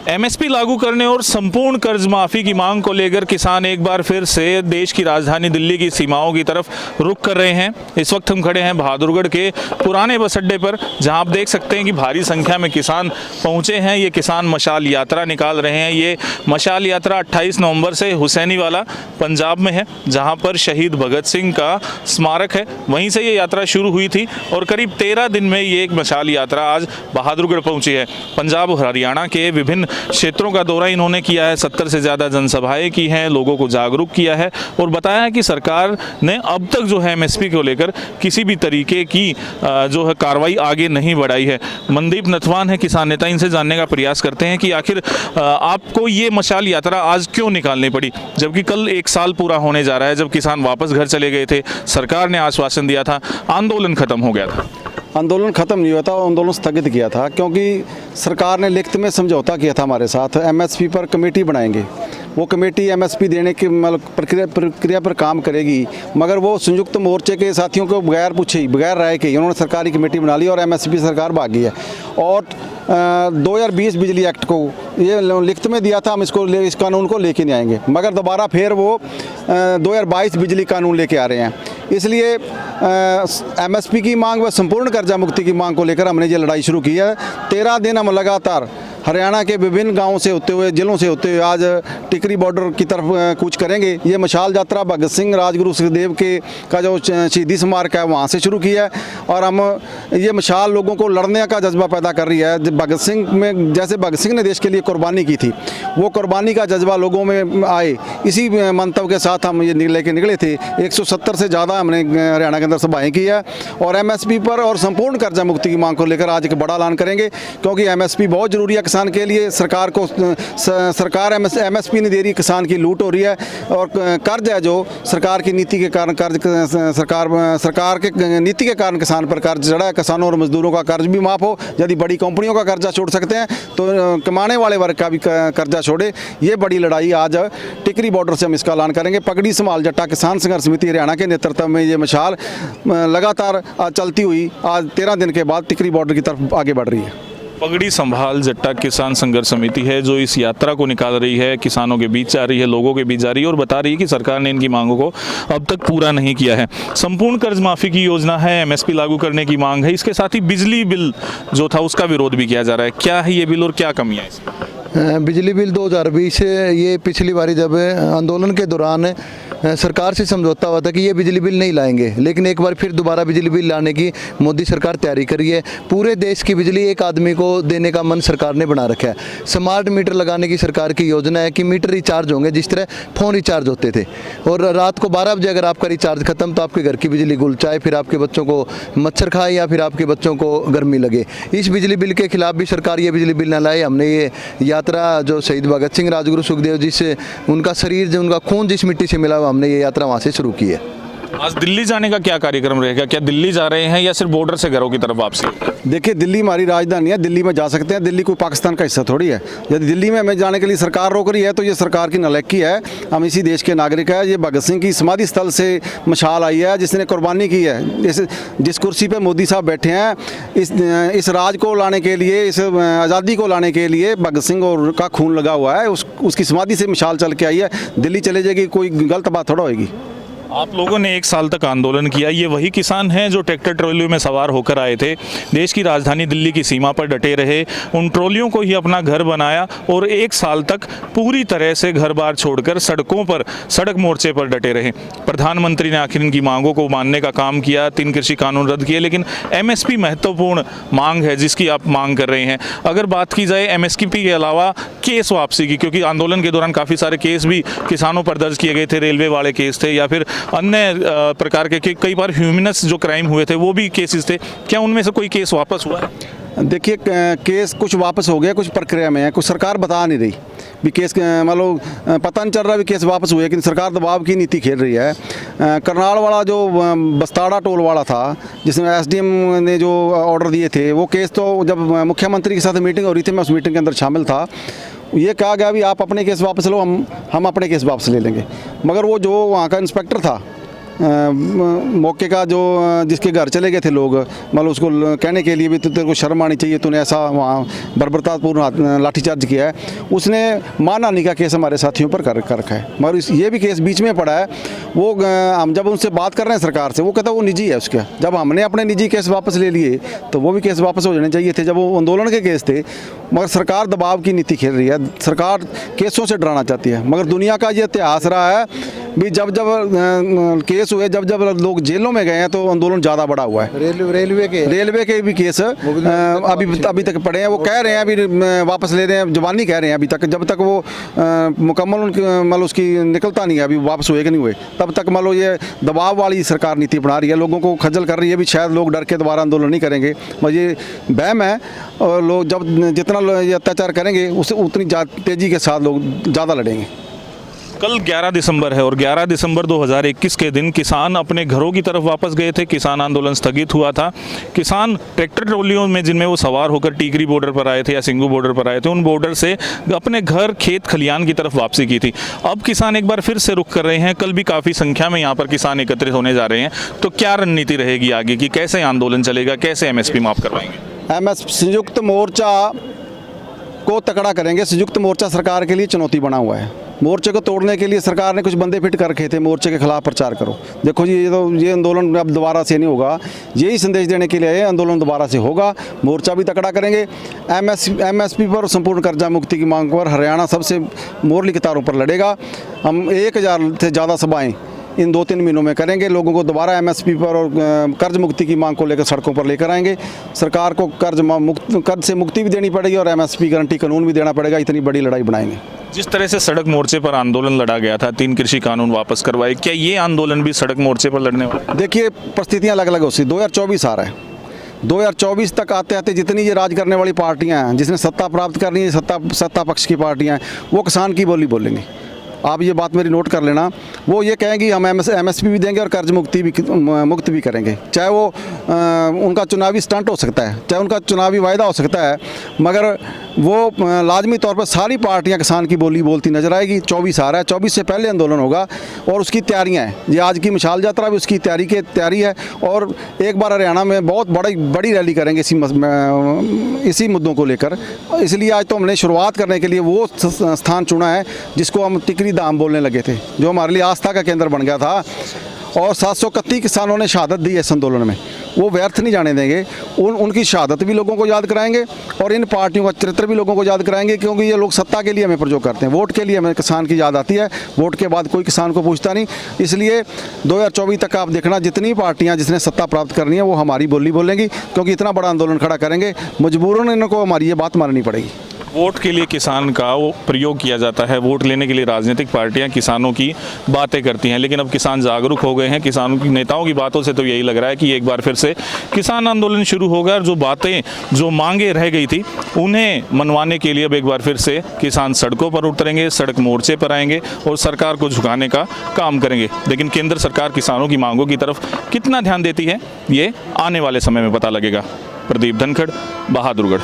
MSP लागू करने और संपूर्ण कर्ज माफी की मांग को लेकर किसान एक बार फिर से देश की राजधानी दिल्ली की सीमाओं की तरफ रुख कर रहे हैं। इस वक्त हम खड़े हैं बहादुरगढ़ के पुराने बस अड्डे पर, जहां आप देख सकते हैं कि भारी संख्या में किसान पहुंचे हैं। ये किसान मशाल यात्रा निकाल रहे हैं। ये मशाल यात्रा 28 नवंबर से हुसैनीवाला पंजाब में है, जहां पर शहीद भगत सिंह का स्मारक है, वहीं से ये यात्रा शुरू हुई थी और करीब 13 दिन में ये एक मशाल यात्रा आज बहादुरगढ़ पहुंची है। पंजाब और हरियाणा के विभिन्न क्षेत्रों का दौरा इन्होंने किया है, 70 से ज़्यादा जनसभाएं की हैं, लोगों को जागरूक किया है और बताया है कि सरकार ने अब तक जो है एमएसपी को लेकर किसी भी तरीके की जो है कार्रवाई आगे नहीं बढ़ाई है। मनदीप नथवान है किसान नेता, इनसे जानने का प्रयास करते हैं कि आखिर आपको ये मशाल यात्रा आज क्यों निकालनी पड़ी, जबकि कल 1 साल पूरा होने जा रहा है जब किसान वापस घर चले गए थे। सरकार ने आश्वासन दिया था, आंदोलन खत्म हो गया था। आंदोलन ख़त्म नहीं हुआ था, आंदोलन स्थगित किया था क्योंकि सरकार ने लिखित में समझौता किया था हमारे साथ। एमएसपी पर कमेटी बनाएंगे, वो कमेटी एमएसपी देने की मतलब प्रक्रिया पर काम करेगी, मगर वो संयुक्त मोर्चे के साथियों को बगैर पूछे बगैर राय के उन्होंने सरकारी कमेटी बना ली और एमएसपी सरकार भागी है। और 2020 बिजली एक्ट को ये लिखित में दिया था, हम इस कानून को लेके नहीं आएंगे, मगर दोबारा फिर वो 2022 बिजली कानून लेके आ रहे हैं। इसलिए एमएसपी की मांग व संपूर्ण कर्जा मुक्ति की मांग को लेकर हमने ये लड़ाई शुरू की है। 13 दिन हम लगातार हरियाणा के विभिन्न गांवों से होते हुए, जिलों से होते हुए आज टिकरी बॉर्डर की तरफ कूच करेंगे। ये मशाल यात्रा भगत सिंह राजगुरु सुखदेव के का जो शहीदी स्मारक है वहाँ से शुरू की है और हम ये मशाल लोगों को लड़ने का जज्बा पैदा कर रही है। भगत सिंह में जैसे भगत सिंह ने देश के लिए कुर्बानी की थी, वो कुर्बानी का जज्बा लोगों में आए, इसी मंतव्य के साथ हम ये लेके निकले थे। 170 से ज़्यादा हमने हरियाणा के अंदर सभाएँ की है और एमएसपी पर और संपूर्ण कर्जा मुक्ति की मांग को लेकर आज एक बड़ा ऐलान करेंगे, क्योंकि एमएसपी बहुत ज़रूरी है किसान के लिए। सरकार एमएसपी नहीं दे रही, किसान की लूट हो रही है और कर्ज है जो सरकार की नीति के कारण कर्ज सरकार के नीति के कारण किसान पर कर्ज चढ़ा है। किसानों और मजदूरों का कर्ज भी माफ़ हो, यदि बड़ी कंपनियों का कर्जा छोड़ सकते हैं तो कमाने वाले वर्ग का भी कर्जा छोड़े। ये बड़ी लड़ाई आज टिकरी बॉर्डर से हम इसका ऐलान करेंगे। पगड़ी संभाल जट्टा किसान संघर्ष समिति हरियाणा के नेतृत्व में ये मशाल लगातार चलती हुई आज 13 दिन के बाद टिकरी बॉर्डर की तरफ आगे बढ़ रही है। पगड़ी संभाल जट्टा किसान संघर्ष समिति है जो इस यात्रा को निकाल रही है, किसानों के बीच जा रही है, लोगों के बीच जा रही है और बता रही है कि सरकार ने इनकी मांगों को अब तक पूरा नहीं किया है। संपूर्ण कर्ज माफी की योजना है, एमएसपी लागू करने की मांग है, इसके साथ ही बिजली बिल जो था उसका विरोध भी किया जा रहा है। क्या है ये बिल और क्या कमियां है इसमें? बिजली बिल 2020 ये पिछली बारी जब आंदोलन के दौरान सरकार से समझौता हुआ था कि ये बिजली बिल नहीं लाएंगे, लेकिन एक बार फिर दोबारा बिजली बिल लाने की मोदी सरकार तैयारी कर रही है। पूरे देश की बिजली एक आदमी को देने का मन सरकार ने बना रखा है। स्मार्ट मीटर लगाने की सरकार की योजना है कि मीटर रिचार्ज होंगे जिस तरह फ़ोन रिचार्ज होते थे और रात को 12 बजे अगर आपका रिचार्ज खत्म तो आपके घर की बिजली गुल, चाहे फिर आपके बच्चों को मच्छर खाए या फिर आपके बच्चों को गर्मी लगे। इस बिजली बिल के खिलाफ भी सरकार ये बिजली बिल न लाए। हमने ये यात्रा जो शहीद भगत सिंह राजगुरु सुखदेव जी से उनका शरीर जो उनका खून जिस मिट्टी से मिला, हमने ये यात्रा वहाँ से शुरू की है। आज दिल्ली जाने का क्या कार्यक्रम रहेगा? क्या दिल्ली जा रहे हैं या सिर्फ बॉर्डर से घरों की तरफ वापसी? देखिए, दिल्ली हमारी राजधानी है, दिल्ली में जा सकते हैं। दिल्ली कोई पाकिस्तान का हिस्सा थोड़ी है। यदि दिल्ली में हमें जाने के लिए सरकार रोक रही है तो ये सरकार की नालायकी है। हम इसी देश के नागरिक हैं। ये भगत सिंह की समाधि स्थल से मशाल आई है जिसने कुर्बानी की है। जिस कुर्सी पर मोदी साहब बैठे हैं, इस राज को लाने के लिए, इस आज़ादी को लाने के लिए भगत सिंह और का खून लगा हुआ है। उसकी समाधि से मशाल चल के आई है। दिल्ली चले जाएगी, कोई गलत बात थोड़ा होगी। आप लोगों ने 1 साल तक आंदोलन किया, ये वही किसान हैं जो ट्रैक्टर ट्रॉलियों में सवार होकर आए थे, देश की राजधानी दिल्ली की सीमा पर डटे रहे, उन ट्रॉलियों को ही अपना घर बनाया और 1 साल तक पूरी तरह से घर बार छोड़कर सड़कों पर, सड़क मोर्चे पर डटे रहे। प्रधानमंत्री ने आखिर इनकी मांगों को मानने का काम किया, 3 कृषि कानून रद्द किए, लेकिन एमएसपी महत्वपूर्ण मांग है जिसकी आप मांग कर रहे हैं। अगर बात की जाए एमएसपी के अलावा केस वापसी की, क्योंकि आंदोलन के दौरान काफ़ी सारे केस भी किसानों पर दर्ज किए गए थे, रेलवे वाले केस थे या फिर अन्य प्रकार के कई बार ह्यूमनस जो क्राइम हुए थे वो भी केसेस थे, क्या उनमें से कोई केस वापस हुआ है? देखिए, केस कुछ वापस हो गया, कुछ प्रक्रिया में है, कुछ सरकार बता नहीं रही भी केस, मान लो पता नहीं चल रहा भी केस वापस हुए, लेकिन सरकार दबाव की नीति खेल रही है। करनाल वाला जो बस्ताड़ा टोल वाला था जिसमें एसडीएम ने जो ऑर्डर दिए थे, वो केस तो जब मुख्यमंत्री के साथ मीटिंग हो रही थी, मैं उस मीटिंग के अंदर शामिल था, ये कहा गया भी आप अपने केस वापस लो, हम अपने केस वापस ले लेंगे। मगर वो जो वहाँ का इंस्पेक्टर था मौके का जो जिसके घर चले गए थे लोग, मतलब उसको कहने के लिए भी तो तेरे को शर्म आनी चाहिए, तूने ऐसा वहाँ बर्बरतापूर्ण लाठीचार्ज किया है, उसने मानहानि का केस हमारे साथियों पर कर रखा है। मगर ये भी केस बीच में पड़ा है। वो हम जब उनसे बात कर रहे हैं सरकार से, वो कहता है वो निजी है उसका। जब हमने अपने निजी केस वापस ले लिए तो वो भी केस वापस हो जाने चाहिए थे जब वो आंदोलन के केस थे। मगर सरकार दबाव की नीति खेल रही है, सरकार केसों से डराना चाहती है। मगर दुनिया का ये इतिहास रहा है भी जब केस हुए, जब लोग जेलों में गए हैं तो आंदोलन ज़्यादा बड़ा हुआ है। रेलवे के भी केस अभी तक पड़े हैं। वो कह रहे हैं अभी वापस ले रहे हैं, जवानी कह रहे हैं अभी तक, जब तक वो मुकम्मल मतलब उसकी निकलता नहीं है, अभी वापस हुए कि नहीं हुए, तब तक मतलब ये दबाव वाली सरकार नीति बना रही है, लोगों को खज्जल कर रही है भी शायद लोग डर के दोबारा आंदोलन नहीं करेंगे। मुझे वहम है, और लोग जब जितना ये अत्याचार करेंगे उससे उतनी तेज़ी के साथ लोग ज़्यादा लड़ेंगे। कल 11 दिसंबर है और 11 दिसंबर 2021 के दिन किसान अपने घरों की तरफ वापस गए थे। किसान आंदोलन स्थगित हुआ था। किसान ट्रैक्टर ट्रॉलियों में जिनमें वो सवार होकर टीकरी बॉर्डर पर आए थे या सिंगू बॉर्डर पर आए थे, उन बॉर्डर से अपने घर, खेत, खलियान की तरफ वापसी की थी। अब किसान एक बार फिर से रुख कर रहे हैं। कल भी काफ़ी संख्या में यहाँ पर किसान एकत्रित होने जा रहे हैं। तो क्या रणनीति रहेगी आगे की? कैसे आंदोलन चलेगा? कैसे MSP माफ़ करवाएंगे? MSP संयुक्त मोर्चा को तकड़ा करेंगे। संयुक्त मोर्चा सरकार के लिए चुनौती बना हुआ है। मोर्चे को तोड़ने के लिए सरकार ने कुछ बंदे फिट कर रखे थे, मोर्चे के खिलाफ प्रचार करो। देखो जी, ये आंदोलन अब दोबारा से नहीं होगा। यही संदेश देने के लिए ये आंदोलन दोबारा से होगा। मोर्चा भी तकड़ा करेंगे। MSP पर संपूर्ण कर्जा मुक्ति की मांग पर हरियाणा सबसे मोर्ली कतारों पर लड़ेगा। हम 1000 से ज़्यादा सभाएँ इन 2-3 महीनों में करेंगे। लोगों को दोबारा MSP पर और कर्ज मुक्ति की मांग को लेकर सड़कों पर लेकर आएंगे। सरकार को कर्ज से मुक्ति भी देनी पड़ेगी और MSP गारंटी कानून भी देना पड़ेगा। इतनी बड़ी लड़ाई बनाएंगे। जिस तरह से सड़क मोर्चे पर आंदोलन लड़ा गया था, 3 कृषि कानून वापस करवाए, क्या ये आंदोलन भी सड़क मोर्चे पर लड़ने वाला? देखिए, परिस्थितियाँ अलग अलग होती। 2024 आ रहा है। 2024 तक आते आते जितनी ये राज करने वाली पार्टियाँ हैं, जिसने सत्ता प्राप्त करनी है, सत्ता पक्ष की पार्टियाँ हैं, वो किसान की बोली बोलेंगी। आप ये बात मेरी नोट कर लेना। वो ये कहेंगी हम MSP भी देंगे और कर्ज मुक्त भी करेंगे। चाहे वो उनका चुनावी स्टंट हो सकता है, चाहे उनका चुनावी वायदा हो सकता है, मगर वो लाजमी तौर पर सारी पार्टियां किसान की बोली बोलती नजर आएगी। 24 आ रहा है, 24 से पहले आंदोलन होगा और उसकी तैयारियां हैं। ये आज की मिसाल यात्रा भी उसकी तैयारी है। और एक बार हरियाणा में बहुत बड़ी रैली करेंगे इसी मुद्दों को लेकर। इसलिए आज तो हमने शुरुआत करने के लिए वो स्थान चुना है जिसको हम टिकरी धाम बोलने लगे थे, जो हमारे लिए आस्था का केंद्र बन गया था। और 731 किसानों ने शहादत दी है इस आंदोलन में, वो व्यर्थ नहीं जाने देंगे। उनकी शहादत भी लोगों को याद कराएंगे और इन पार्टियों का चरित्र भी लोगों को याद कराएंगे, क्योंकि ये लोग सत्ता के लिए हमें प्रयोग करते हैं। वोट के लिए हमें किसान की याद आती है, वोट के बाद कोई किसान को पूछता नहीं। इसलिए 2024 तक आप देखना, जितनी पार्टियां जिसने सत्ता प्राप्त करनी है वो हमारी बोली बोलेंगी, क्योंकि इतना बड़ा आंदोलन खड़ा करेंगे। मजबूरन इनको हमारी ये बात माननी पड़ेगी। वोट के लिए किसान का वो प्रयोग किया जाता है। वोट लेने के लिए राजनीतिक पार्टियां किसानों की बातें करती हैं, लेकिन अब किसान जागरूक हो गए हैं। किसानों की नेताओं की बातों से तो यही लग रहा है कि एक बार फिर से किसान आंदोलन शुरू होगा और जो मांगे रह गई थी उन्हें मनवाने के लिए अब एक बार फिर से किसान सड़कों पर उतरेंगे, सड़क मोर्चे पर आएंगे और सरकार को झुकाने का काम करेंगे। लेकिन केंद्र सरकार किसानों की मांगों की तरफ कितना ध्यान देती है, ये आने वाले समय में पता लगेगा। प्रदीप धनखड़, बहादुरगढ़।